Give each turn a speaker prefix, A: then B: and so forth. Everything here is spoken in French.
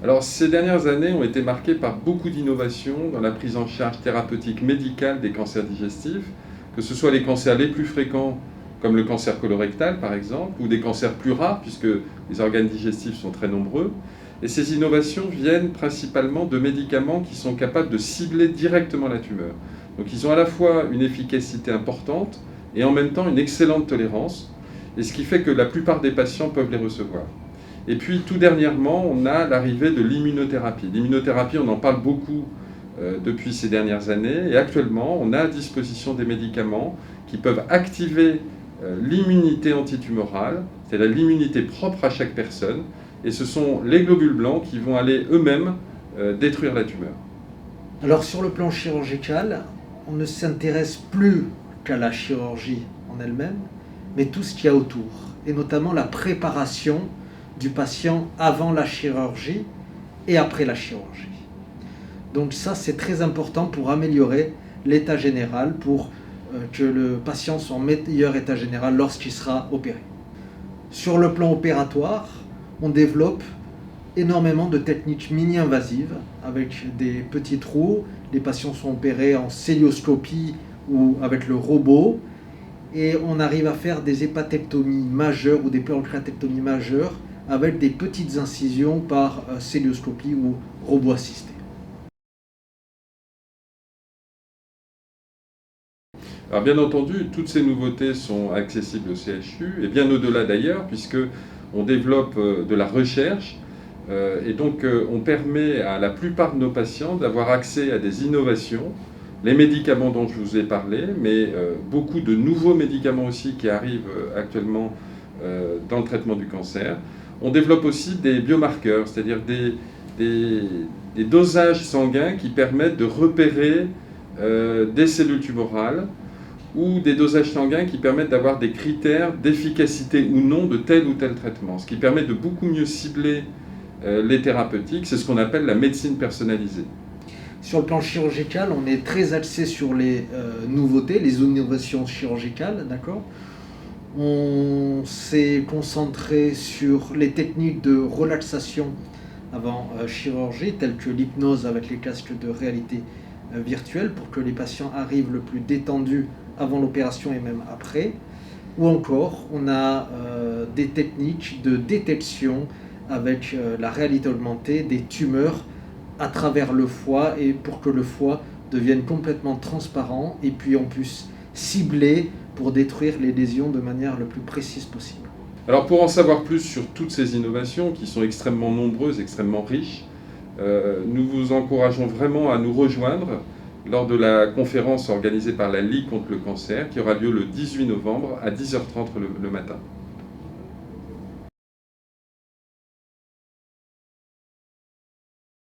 A: Alors, ces dernières années ont été marquées par beaucoup d'innovations dans la prise en charge thérapeutique médicale des cancers digestifs, que ce soit les cancers les plus fréquents, comme le cancer colorectal par exemple, ou des cancers plus rares, puisque les organes digestifs sont très nombreux. Et ces innovations viennent principalement de médicaments qui sont capables de cibler directement la tumeur. Donc ils ont à la fois une efficacité importante et en même temps une excellente tolérance, et ce qui fait que la plupart des patients peuvent les recevoir. Et puis tout dernièrement, on a l'arrivée de l'immunothérapie. L'immunothérapie, on en parle beaucoup depuis ces dernières années, et actuellement, on a à disposition des médicaments qui peuvent activer l'immunité antitumorale, c'est-à-dire l'immunité propre à chaque personne, et ce sont les globules blancs qui vont aller eux-mêmes détruire la tumeur.
B: Alors sur le plan chirurgical, on ne s'intéresse plus qu'à la chirurgie en elle-même, mais tout ce qu'il y a autour, et notamment la préparation du patient avant la chirurgie et après la chirurgie. Donc ça, c'est très important pour améliorer l'état général, pour que le patient soit en meilleur état général lorsqu'il sera opéré. Sur le plan opératoire, on développe énormément de techniques mini-invasives avec des petits trous. Les patients sont opérés en cœlioscopie ou avec le robot, et on arrive à faire des hépatectomies majeures ou des pancréatectomies majeures avec des petites incisions par cœlioscopie ou robot assisté.
A: Alors bien entendu, toutes ces nouveautés sont accessibles au CHU, et bien au-delà d'ailleurs, puisqu'on développe de la recherche, et donc on permet à la plupart de nos patients d'avoir accès à des innovations, les médicaments dont je vous ai parlé, mais beaucoup de nouveaux médicaments aussi qui arrivent actuellement dans le traitement du cancer. On développe aussi des biomarqueurs, c'est-à-dire des dosages sanguins qui permettent de repérer des cellules tumorales, ou des dosages sanguins qui permettent d'avoir des critères d'efficacité ou non de tel ou tel traitement, ce qui permet de beaucoup mieux cibler les thérapeutiques. C'est ce qu'on appelle la médecine personnalisée.
B: Sur le plan chirurgical, on est très axé sur les nouveautés, les innovations chirurgicales, d'accord ? On s'est concentré sur les techniques de relaxation avant chirurgie, telles que l'hypnose avec les casques de réalité virtuelle, pour que les patients arrivent le plus détendus avant l'opération et même après. Ou encore, on a des techniques de détection avec la réalité augmentée des tumeurs à travers le foie, et pour que le foie devienne complètement transparent et puis on puisse cibler pour détruire les lésions de manière le plus précise possible.
A: Alors pour en savoir plus sur toutes ces innovations qui sont extrêmement nombreuses, extrêmement riches, nous vous encourageons vraiment à nous rejoindre lors de la conférence organisée par la Ligue contre le cancer qui aura lieu le 18 novembre à 10h30 le matin.